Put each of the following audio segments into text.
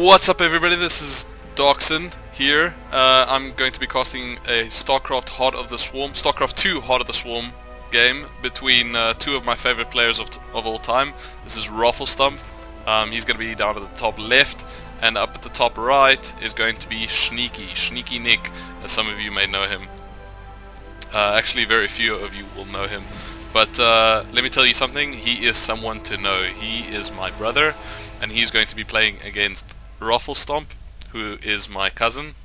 What's up everybody, this is Darksinne here. I'm going to be casting a StarCraft Heart of the Swarm, StarCraft 2 Heart of the Swarm game between two of my favorite players of all time. This is Roflstomp. He's going to be down at the top left, and up at the top right is going to be Schneaky Nick, as some of you may know him. Actually very few of you will know him. But let me tell you something, he is someone to know. He is my brother, and he's going to be playing against Roflstomp, who is my cousin,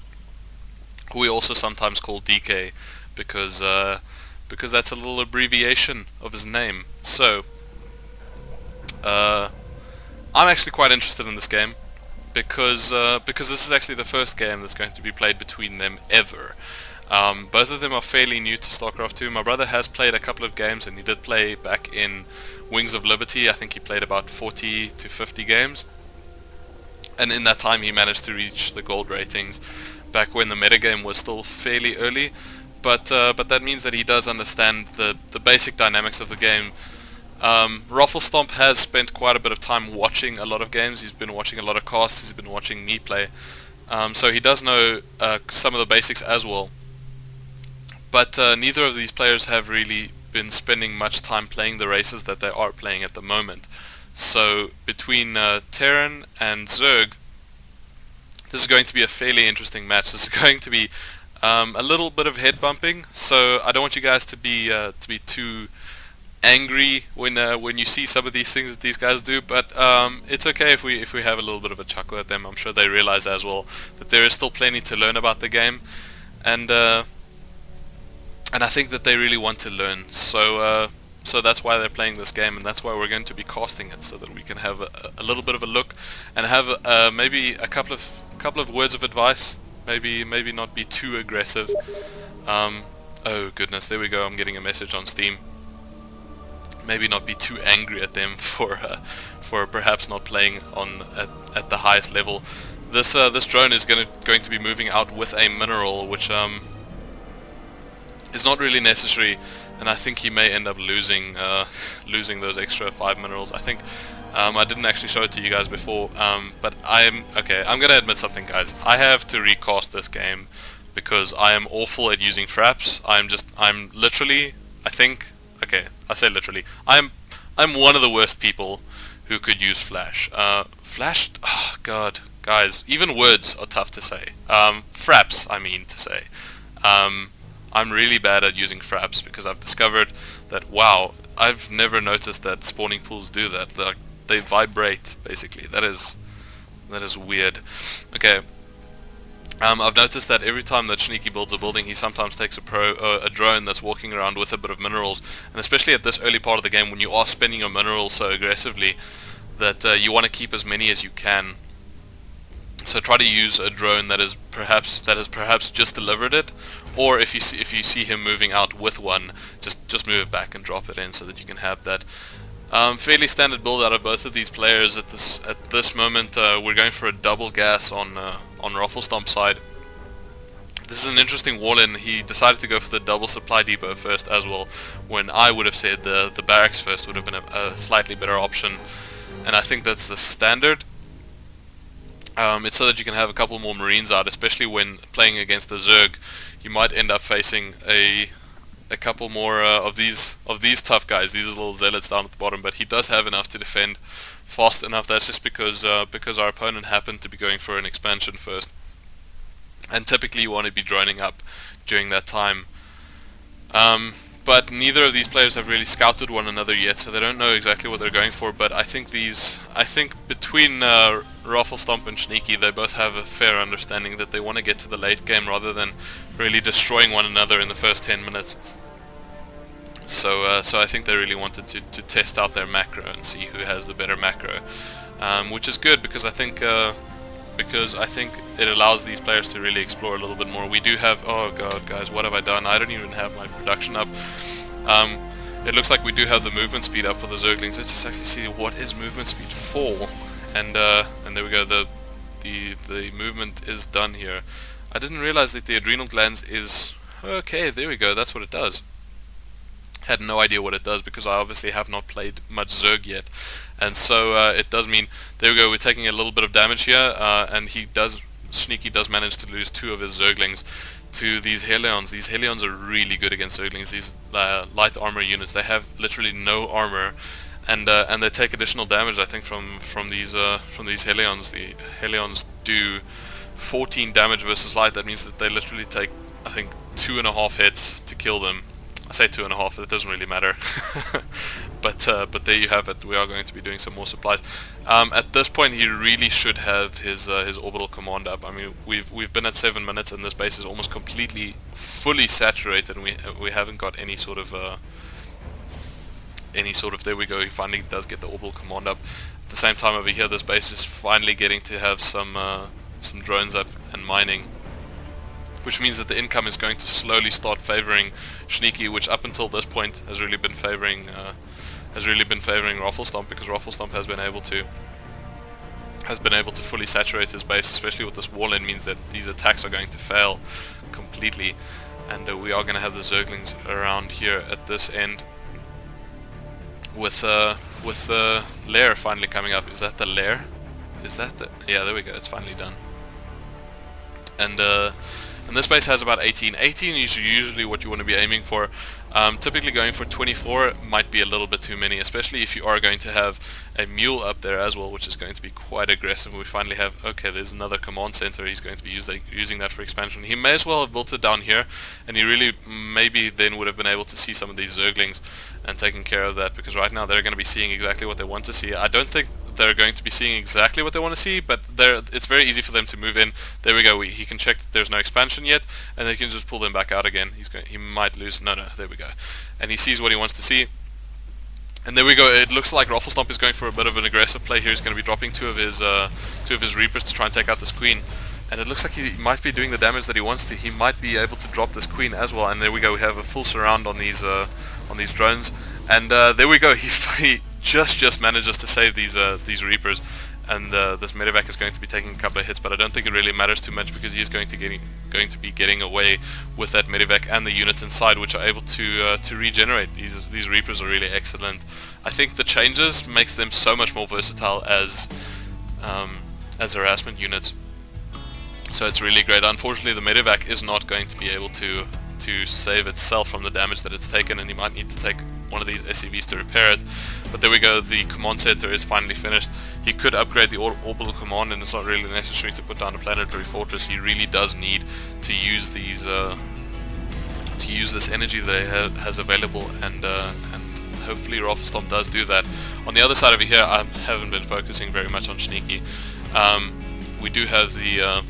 who we also sometimes call DK, because that's a little abbreviation of his name. So, I'm actually quite interested in this game, because this is actually the first game that's going to be played between them ever. Both of them are fairly new to StarCraft 2. My brother has played a couple of games, and he did play back in Wings of Liberty. I think he played about 40 to 50 games. And in that time he managed to reach the gold ratings back when the metagame was still fairly early. But that means that he does understand the basic dynamics of the game. Roflstomp has spent quite a bit of time watching a lot of games. He's been watching a lot of casts, he's been watching me play. So he does know some of the basics as well. But neither of these players have really been spending much time playing the races that they are playing at the moment. So between Terran and Zerg, this is going to be a fairly interesting match. This is going to be a little bit of head bumping. So I don't want you guys to be too angry when you see some of these things that these guys do. But it's okay if we have a little bit of a chuckle at them. I'm sure they realize as well that there is still plenty to learn about the game, and I think that they really want to learn. So that's why they're playing this game, and that's why we're going to be casting it, so that we can have a little bit of a look and have maybe a couple of words of advice. Maybe not be too aggressive. Oh goodness, there we go. I'm getting a message on Steam. Maybe not be too angry at them for perhaps not playing at the highest level. This drone is going to be moving out with a mineral, which is not really necessary. And I think he may end up losing those extra 5 minerals. I think I didn't actually show it to you guys before, but I'm gonna admit something, guys. I have to recast this game because I am awful at using fraps. I'm literally, I say literally, I'm one of the worst people who could use flash. Flash, oh god, guys, even words are tough to say. Fraps, I mean to say. I'm really bad at using fraps because I've discovered that, wow, I've never noticed that spawning pools do that. They vibrate, basically. That is weird. Okay. I've noticed that every time that Schneaky builds a building, he sometimes takes a drone that's walking around with a bit of minerals, and especially at this early part of the game when you are spending your minerals so aggressively that you want to keep as many as you can. So try to use a drone that has perhaps just delivered it, or if you see him moving out with one, just move it back and drop it in so that you can have that. Fairly standard build out of both of these players at this moment. We're going for a double gas on Roflstomp's side. This is an interesting wall-in. He decided to go for the double supply depot first as well, when I would have said the barracks first would have been a slightly better option, and I think that's the standard. It's so that you can have a couple more Marines out, especially when playing against the Zerg. You might end up facing a couple more of these tough guys, these little zealots down at the bottom. But he does have enough to defend fast enough. That's just because our opponent happened to be going for an expansion first, and typically you want to be droning up during that time. But neither of these players have really scouted one another yet, so they don't know exactly what they're going for. But I think between Roflstomp and Schneaky, they both have a fair understanding that they want to get to the late game rather than really destroying one another in the first 10 minutes. So I think they really wanted to test out their macro and see who has the better macro, which is good because I think it allows these players to really explore a little bit more. We do have, oh god guys, what have I done? I don't even have my production up. It looks like we do have the movement speed up for the Zerglings. Let's just actually see what is movement speed for, and there we go, the movement is done here. I didn't realize that the adrenal glands is, okay, there we go, that's what it does. Had no idea what it does because I obviously have not played much Zerg yet, And so it does mean, there we go, we're taking a little bit of damage here, and Schneaky does manage to lose 2 of his Zerglings to these Helions. These Helions are really good against Zerglings, these light armor units. They have literally no armor, and they take additional damage, I think, from these Helions. The Helions do 14 damage versus light. That means that they literally take, I think, 2.5 hits to kill them. I say 2.5, it doesn't really matter. but there you have it. We are going to be doing some more supplies. At this point, he really should have his orbital command up. I mean, we've been at 7 minutes, and this base is almost completely, fully saturated, and we haven't got any sort of. There we go. He finally does get the orbital command up. At the same time, over here, this base is finally getting to have some drones up and mining, which means that the income is going to slowly start favoring Schneaky, which up until this point has really been favoring Roflstomp, because Roflstomp has been able to fully saturate his base, especially with this wall in. Means that these attacks are going to fail completely, and we are going to have the Zerglings around here at this end, with the lair finally coming up. Is that the lair? Is that the... yeah, there we go, it's finally done. And this base has about 18. 18 is usually what you want to be aiming for. Typically going for 24 might be a little bit too many, especially if you are going to have a mule up there as well, which is going to be quite aggressive. We finally have, okay, there's another command center. He's going to be using that for expansion. He may as well have built it down here, and he really maybe then would have been able to see some of these Zerglings and taken care of that, because right now they're going to be seeing exactly what they want to see. I don't think they're going to be seeing exactly what they want to see, but it's very easy for them to move in. There we go. He can check that there's no expansion yet, and they can just pull them back out again. He might lose. No, there we go. And he sees what he wants to see. And there we go. It looks like Roflstomp is going for a bit of an aggressive play here. He's going to be dropping two of his Reapers to try and take out this Queen. And it looks like he might be doing the damage that he wants to. He might be able to drop this Queen as well. And there we go. We have a full surround on these drones. And there we go. He just manages to save these Reapers. And this medevac is going to be taking a couple of hits, but I don't think it really matters too much, because he is going to be getting away with that medevac and the units inside, which are able to regenerate. These Reapers are really excellent. I think the changes makes them so much more versatile as harassment units. So it's really great. Unfortunately, the medevac is not going to be able to save itself from the damage that it's taken, and you might need to take one of these SCVs to repair it. But there we go, the command center is finally finished. He could upgrade the orbital command, and it's not really necessary to put down a planetary fortress. He really does need to use these this energy that he has available, and hopefully Roflstomp does do that. On the other side over here, I haven't been focusing very much on Schneaky. We do have the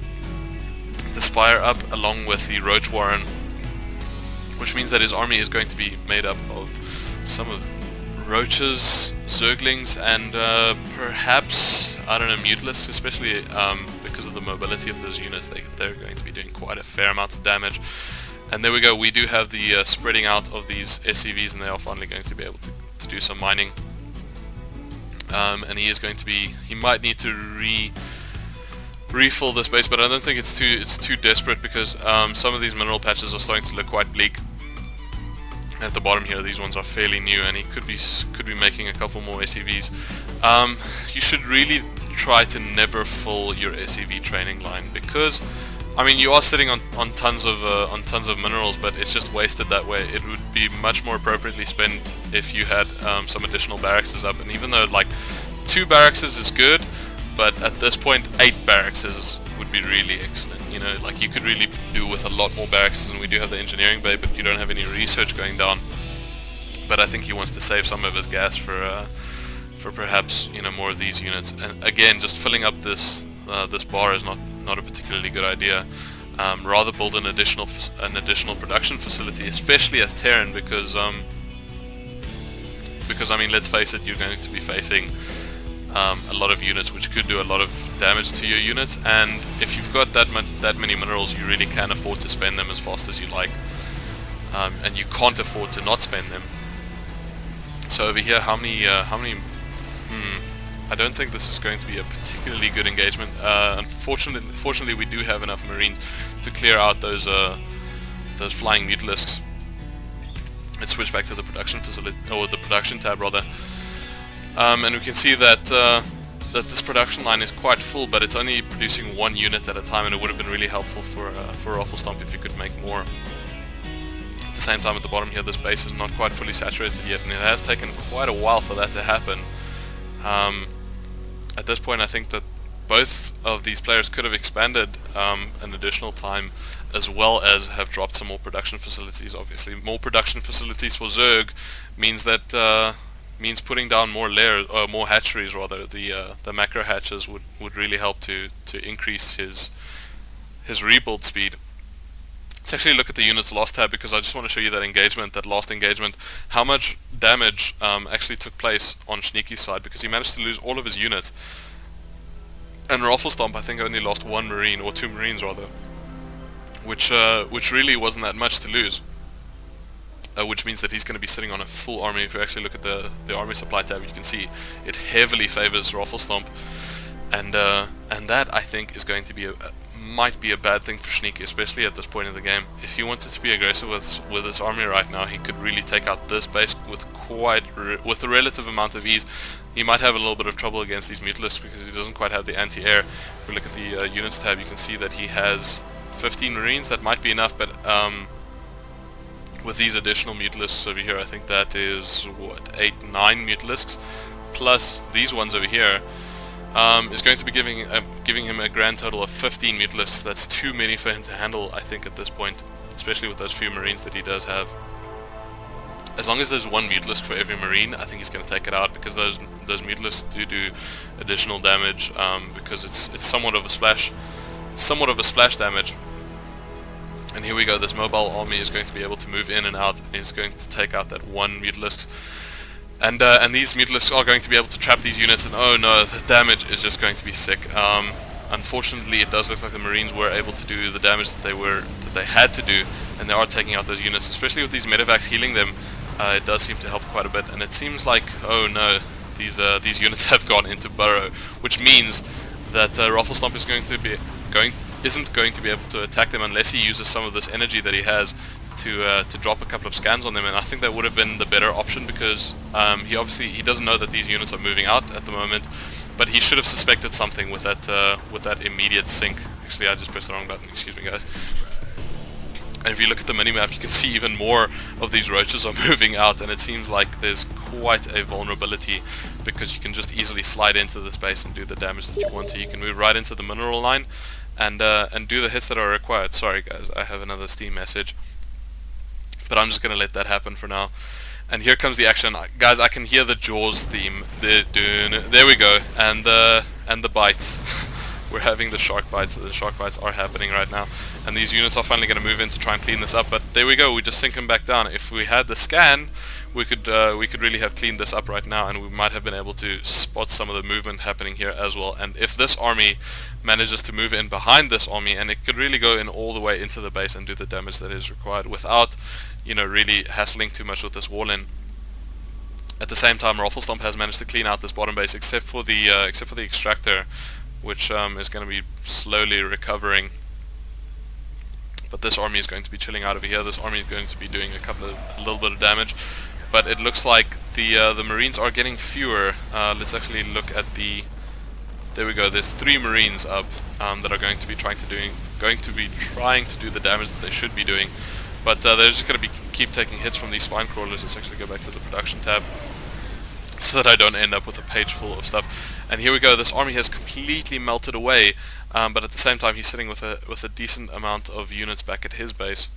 Spire up along with the Roach Warren, which means that his army is going to be made up of some of Roaches, Zerglings, and perhaps, I don't know, Mutalisks, especially because of the mobility of those units. They're going to be doing quite a fair amount of damage. And there we go, we do have the spreading out of these SCVs, and they are finally going to be able to do some mining. And he might need to refill this base, but I don't think it's too desperate, because some of these mineral patches are starting to look quite bleak. At the bottom here, these ones are fairly new, and he could be making a couple more SCVs. You should really try to never fill your SCV training line, because I mean, you are sitting on tons of minerals, but it's just wasted that way. It would be much more appropriately spent if you had some additional barracks up. And even though like 2 barracks is good, but at this point 8 barracks would be really excellent. You know, like you could really do with a lot more barracks, and we do have the engineering bay, but you don't have any research going down. But I think he wants to save some of his gas for perhaps, you know, more of these units. And again, just filling up this bar is not a particularly good idea. Rather build an additional production facility, especially as Terran, because I mean, let's face it, you're going to be facing a lot of units which could do a lot of damage to your units, and if you've got that many minerals, you really can afford to spend them as fast as you like, and you can't afford to not spend them. So over here, how many I don't think this is going to be a particularly good engagement. Fortunately, we do have enough Marines to clear out those flying Mutalisks. Let's switch back to the production facility, or the production tab rather. and we can see that that this production line is quite full, but it's only producing one unit at a time, and it would have been really helpful for Roflstomp if you could make more. At the same time, at the bottom here, this base is not quite fully saturated yet, and it has taken quite a while for that to happen. At this point, I think that both of these players could have expanded an additional time, as well as have dropped some more production facilities. Obviously, more production facilities for Zerg means that means putting down more layers, or more hatcheries rather. The macro hatches would really help to increase his rebuild speed. Let's actually look at the units lost tab, because I just want to show you that engagement, that last engagement, how much damage actually took place on Schneaky's side, because he managed to lose all of his units. And Roflstomp, I think, only lost one marine, or two marines rather, which really wasn't that much to lose. Which means that he's going to be sitting on a full army. If you actually look at the army supply tab, you can see it heavily favors Roflstomp, and that, I think, is going to be might be a bad thing for Schneaky, especially at this point in the game. If he wanted to be aggressive with his army right now, he could really take out this base with with a relative amount of ease. He might have a little bit of trouble against these Mutalisks because he doesn't quite have the anti-air. If we look at the units tab, you can see that he has 15 marines. That might be enough, but with these additional Mutalisks over here, I think that is what, 8, 9 Mutalisks plus these ones over here, is going to be giving him a grand total of 15 Mutalisks. That's too many for him to handle, I think, at this point, especially with those few marines that he does have. As long as there's one Mutalisk for every marine, I think he's going to take it out, because those Mutalisks do additional damage, because it's somewhat of a splash damage. And here we go, this mobile army is going to be able to move in and out, and is going to take out that one Mutalisk. And these Mutalisks are going to be able to trap these units, and oh no, the damage is just going to be sick. Unfortunately, it does look like the Marines were able to do the damage that they had to do, and they are taking out those units, especially with these medevacs healing them. It does seem to help quite a bit, and it seems like, oh no, these units have gone into burrow, which means that Roflstomp isn't going to be able to attack them unless he uses some of this energy that he has to drop a couple of scans on them. And I think that would have been the better option, because he doesn't know that these units are moving out at the moment, but he should have suspected something with that immediate sync. Actually, I just pressed the wrong button, excuse me guys. And if you look at the minimap, you can see even more of these roaches are moving out, and it seems like there's quite a vulnerability, because you can just easily slide into the space and do the damage that you want to. You can move right into the mineral line and do the hits that are required. Sorry guys, I have another Steam message, but I'm just going to let that happen for now. And here comes the action. Guys, I can hear the Jaws theme. There we go, and the bites. We're having the shark bites. The shark bites are happening right now, and these units are finally going to move in to try and clean this up. But there we go. We just sink them back down. If we had the scan, we could really have cleaned this up right now, and we might have been able to spot some of the movement happening here as well. And if this army manages to move in behind this army, and it could really go in all the way into the base and do the damage that is required without, really hassling too much with this wall in. At the same time, Roflstomp has managed to clean out this bottom base, except for the extractor, which is going to be slowly recovering. But this army is going to be chilling out over here. This army is going to be doing a little bit of damage, but it looks like the Marines are getting fewer. Let's actually look at the. There we go. There's 3 Marines up that are going to be trying to do the damage that they should be doing, but they're just going to keep taking hits from these spine crawlers. Let's actually go back to the production tab, so that I don't end up with a page full of stuff. And here we go. This army has completely melted away, but at the same time he's sitting with a decent amount of units back at his base.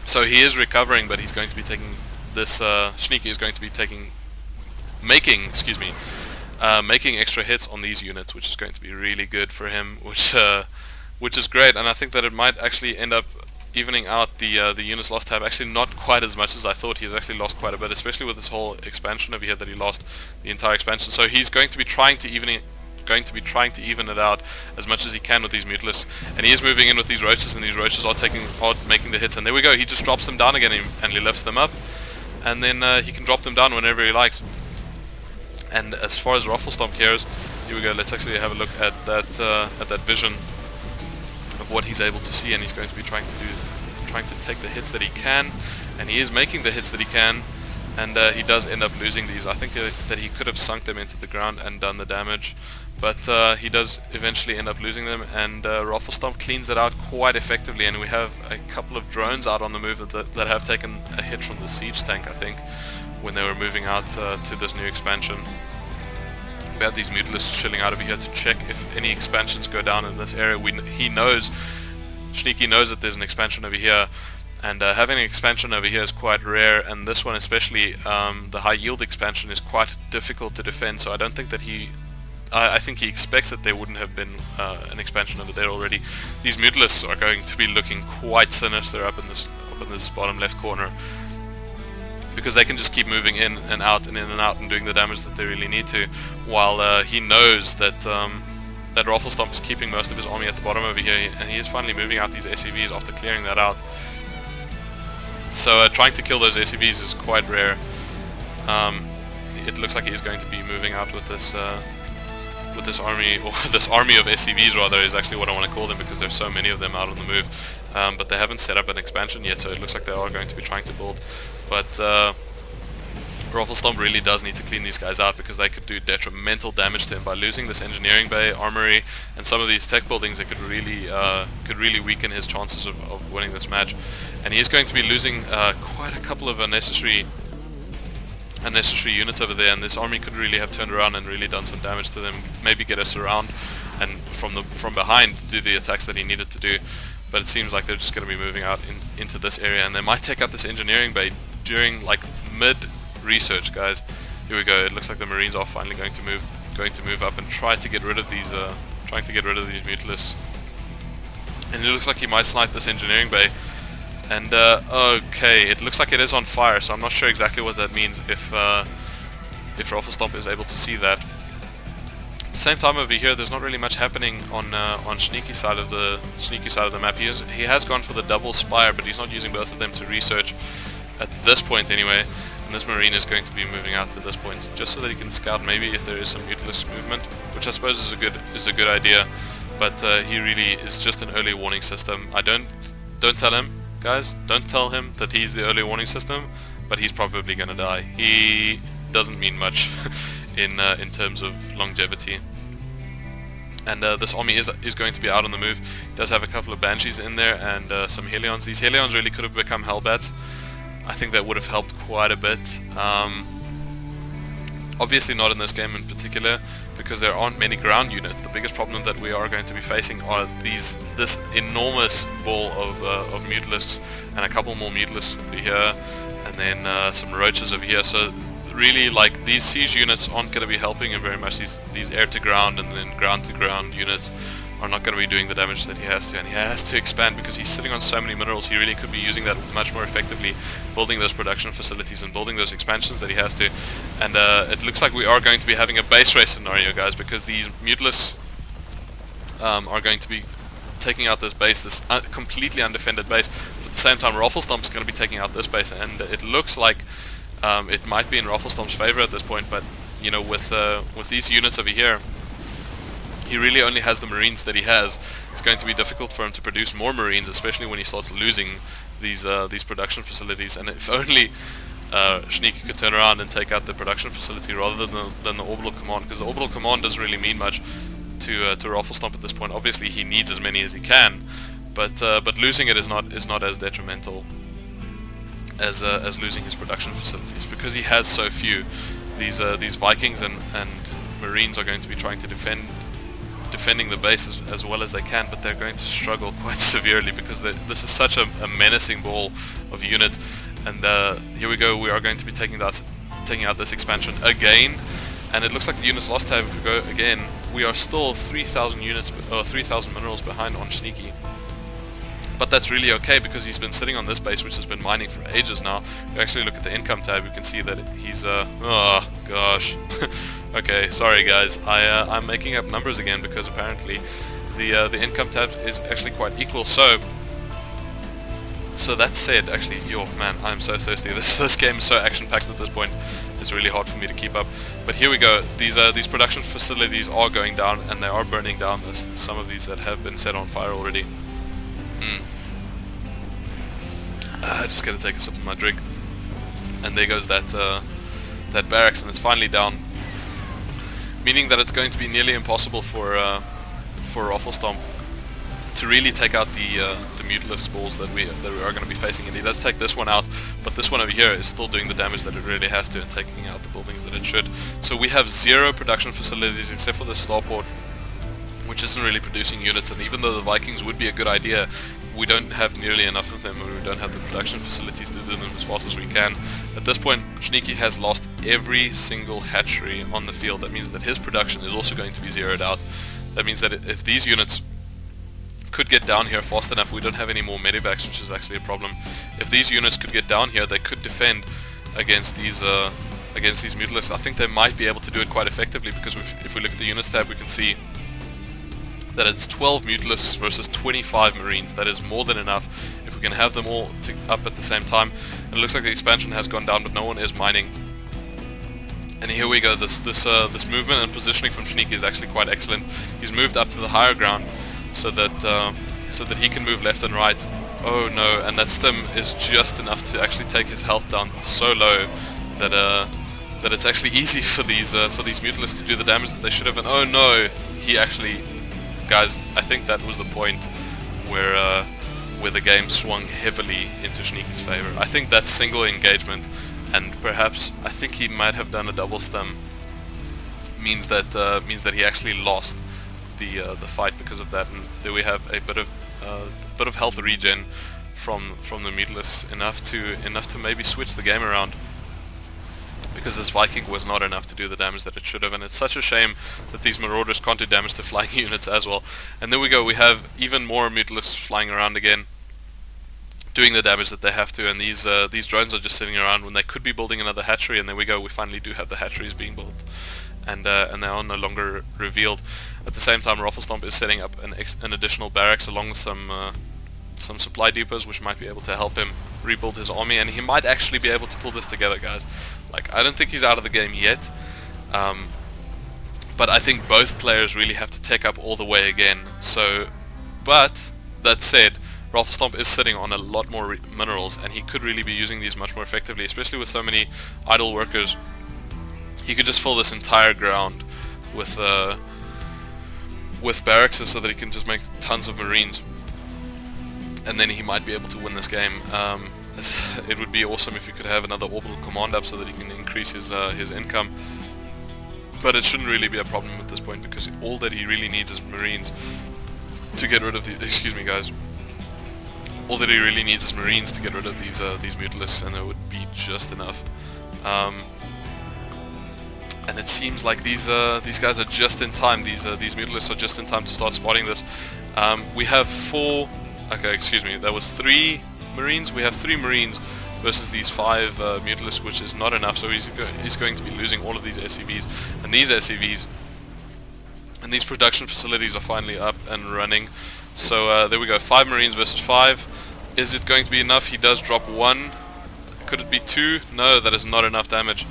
So he is recovering, but he's going to be taking this. Schneaky is going to be making extra hits on these units, which is going to be really good for him, which is great. And I think that it might actually end up evening out the units lost tab. Actually, not quite as much as I thought. He's actually lost quite a bit, especially with this whole expansion over here that he lost the entire expansion. So he's going to be trying to even it out as much as he can with these Mutalisks, and he is moving in with these roaches, and these roaches are making the hits. And there we go. He just drops them down again, and he lifts them up, and then he can drop them down whenever he likes. And as far as Roflstomp cares, here we go. Let's actually have a look at that vision of what he's able to see, and he's going to be trying to take the hits that he can, and he is making the hits that he can. and he does end up losing these. I think that he could have sunk them into the ground and done the damage, but he does eventually end up losing them, and Roflstomp cleans it out quite effectively, and we have a couple of drones out on the move that have taken a hit from the siege tank, I think, when they were moving out to this new expansion. We have these mutalisks chilling out over here to check if any expansions go down in this area. Schneaky knows that there's an expansion over here, and having an expansion over here is quite rare, and this one especially, the high yield expansion, is quite difficult to defend, so I don't think that I think he expects that there wouldn't have been an expansion over there already. These mutalisks are going to be looking quite sinister up in this bottom left corner, because they can just keep moving in and out and doing the damage that they really need to, while he knows that that Roflstomp is keeping most of his army at the bottom over here, and he is finally moving out these SCVs after clearing that out. So trying to kill those SCVs is quite rare. It looks like he's going to be moving out with this army, or this army of SCVs rather, is actually what I want to call them, because there's so many of them out on the move. But they haven't set up an expansion yet, so it looks like they are going to be trying to build. But Roflstomp really does need to clean these guys out, because they could do detrimental damage to him by losing this engineering bay, armory, and some of these tech buildings. That could really weaken his chances of winning this match. And he is going to be losing quite a couple of unnecessary units over there, and this army could really have turned around and really done some damage to them, maybe get us around and from behind do the attacks that he needed to do. But it seems like they're just going to be moving out into this area, and they might take out this engineering bay during like mid research, guys. Here we go. It looks like the Marines are finally going to move up and try to get rid of these mutalisks. And it looks like he might snipe this engineering bay. And okay, it looks like it is on fire, so I'm not sure exactly what that means if Roflstomp is able to see that. At the same time over here, there's not really much happening on Schneaky side of the map. He has gone for the double spire, but he's not using both of them to research at this point anyway. And this Marine is going to be moving out to this point just so that he can scout maybe if there is some mutalisk movement, which I suppose is a good idea. But he really is just an early warning system. Don't tell him, guys. Don't tell him that he's the early warning system, but he's probably gonna die. He doesn't mean much in terms of longevity. And this army is going to be out on the move. He does have a couple of Banshees in there and some Helions. These Helions really could have become Hellbats. I think that would have helped quite a bit. Obviously not in this game in particular, because there aren't many ground units. The biggest problem that we are going to be facing are this enormous ball of mutalisks, and a couple more mutalisks over here, and then some roaches over here. So really, like, these siege units aren't going to be helping him very much. These air to ground and then ground to ground units are not going to be doing the damage that he has to, and he has to expand because he's sitting on so many minerals. He really could be using that much more effectively, building those production facilities and building those expansions that he has to. And it looks like we are going to be having a base race scenario, guys, because these mutalisks are going to be taking out this base, this completely undefended base. But at the same time, Roflstomp is going to be taking out this base, and it looks like it might be in Roflstomp's favor at this point. But you know, with these units over here, he really only has the Marines that he has. It's going to be difficult for him to produce more Marines, especially when he starts losing these production facilities. And if only Schneaky could turn around and take out the production facility rather than the orbital command, because the orbital command doesn't really mean much to Roflstomp at this point. Obviously, he needs as many as he can, but losing it is not as detrimental as losing his production facilities, because he has so few. These Vikings and Marines are going to be trying to defending the base as well as they can, but they're going to struggle quite severely because this is such a menacing ball of units. And here we go, we are going to be taking out this expansion again, and it looks like the units lost tab. If we go again, we are still 3,000 units or 3,000 minerals behind on Schneaky. But that's really okay, because he's been sitting on this base which has been mining for ages now. If you actually look at the income tab, you can see that he's oh gosh. Okay, sorry guys, I'm making up numbers again, because apparently the income tab is actually quite equal. So that said, actually, yo man, I'm so thirsty. This game is so action packed at this point. It's really hard for me to keep up. But here we go. These production facilities are going down, and they are burning down. There's some of these that have been set on fire already. I just gotta take a sip of my drink. And there goes that that barracks, and it's finally down, meaning that it's going to be nearly impossible for Roflstomp to really take out the Mutalisk balls that we are going to be facing. And he does take this one out, but this one over here is still doing the damage that it really has to and taking out the buildings that it should. So we have 0 production facilities except for the starport, which isn't really producing units. And even though the Vikings would be a good idea, we don't have nearly enough of them, and we don't have the production facilities to do them as fast as we can. At this point, Schneaky has lost every single hatchery on the field. That means that his production is also going to be zeroed out. That means that if these units could get down here fast enough, we don't have any more medivacs, which is actually a problem. If these units could get down here, they could defend against these Mutalisks. I think they might be able to do it quite effectively, because if we look at the units tab, we can see that it's 12 Mutalisks versus 25 Marines. That is more than enough if we can have them all up at the same time. And it looks like the expansion has gone down, but no one is mining. And here we go. This movement and positioning from Schneaky is actually quite excellent. He's moved up to the higher ground so that he can move left and right. Oh no! And that stim is just enough to actually take his health down so low that it's actually easy for these Mutalisks to do the damage that they should have. And oh no! He actually, guys, I think that was the point where the game swung heavily into Schneaky's favor. I think that single engagement, and perhaps I think he might have done a double stim, means that he actually lost the fight because of that. And there we have a bit of health regen from the Mutalisks, enough to maybe switch the game around, because this Viking was not enough to do the damage that it should have. And it's such a shame that these Marauders can't do damage to flying units as well. And there we go, we have even more Mutalisks flying around again, doing the damage that they have to. And these drones are just sitting around when they could be building another hatchery. And there we go, we finally do have the hatcheries being built, and they are no longer revealed. At the same time, Roflstomp is setting up an additional barracks along with some supply depots, which might be able to help him rebuild his army, and he might actually be able to pull this together, guys. Like, I don't think he's out of the game yet, but I think both players really have to take up all the way again. So, but that said, Roflstomp is sitting on a lot more minerals, and he could really be using these much more effectively, especially with so many idle workers. He could just fill this entire ground with barracks so that he can just make tons of Marines, and then he might be able to win this game. It would be awesome if he could have another orbital command up so that he can increase his income, but it shouldn't really be a problem at this point, because all that he really needs is Marines to get rid of the. Excuse me, guys. All that he really needs is Marines to get rid of these Mutalisks, and it would be just enough. And it seems like these guys are just in time. These Mutalisks are just in time to start spotting this. We have 4. Okay, excuse me. That was 3 Marines. We have 3 Marines versus these 5 Mutalisks, which is not enough. So he's going to be losing all of these SCVs, and these SCVs and these production facilities are finally up and running. So there we go. 5 Marines versus 5. Is it going to be enough? He does drop 1. Could it be 2? No, that is not enough damage.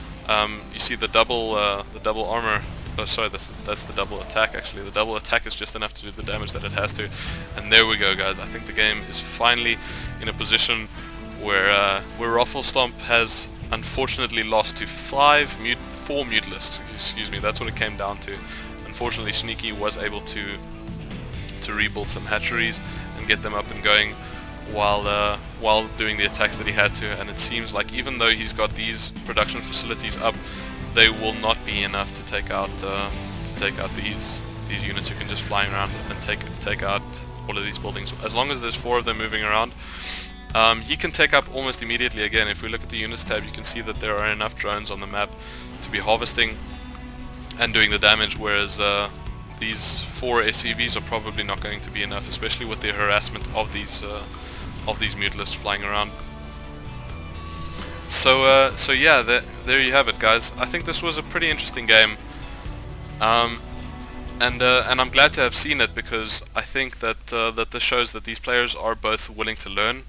You see the double armor. Oh, sorry, that's the double attack. Actually, the double attack is just enough to do the damage that it has to. And there we go, guys. I think the game is finally in a position where Roflstomp has unfortunately lost to 4 Mutalisks. Excuse me. That's what it came down to. Unfortunately, Schneaky was able to rebuild some hatcheries and get them up and going while doing the attacks that he had to. And it seems like even though he's got these production facilities up, they will not be enough to take out these units who can just fly around and take out all of these buildings. As long as there's 4 of them moving around, he can take up almost immediately again. If we look at the units tab, you can see that there are enough drones on the map to be harvesting and doing the damage, whereas these 4 SCVs are probably not going to be enough, especially with the harassment of these Mutalisks flying around. So yeah, there you have it, guys. I think this was a pretty interesting game, and I'm glad to have seen it, because I think that this shows that these players are both willing to learn,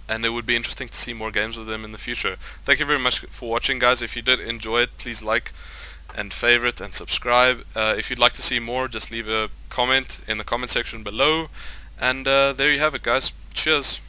and it would be interesting to see more games with them in the future. Thank you very much for watching, guys. If you did enjoy it, please like and favorite and subscribe. If you'd like to see more, just leave a comment in the comment section below, and there you have it, guys. Cheers.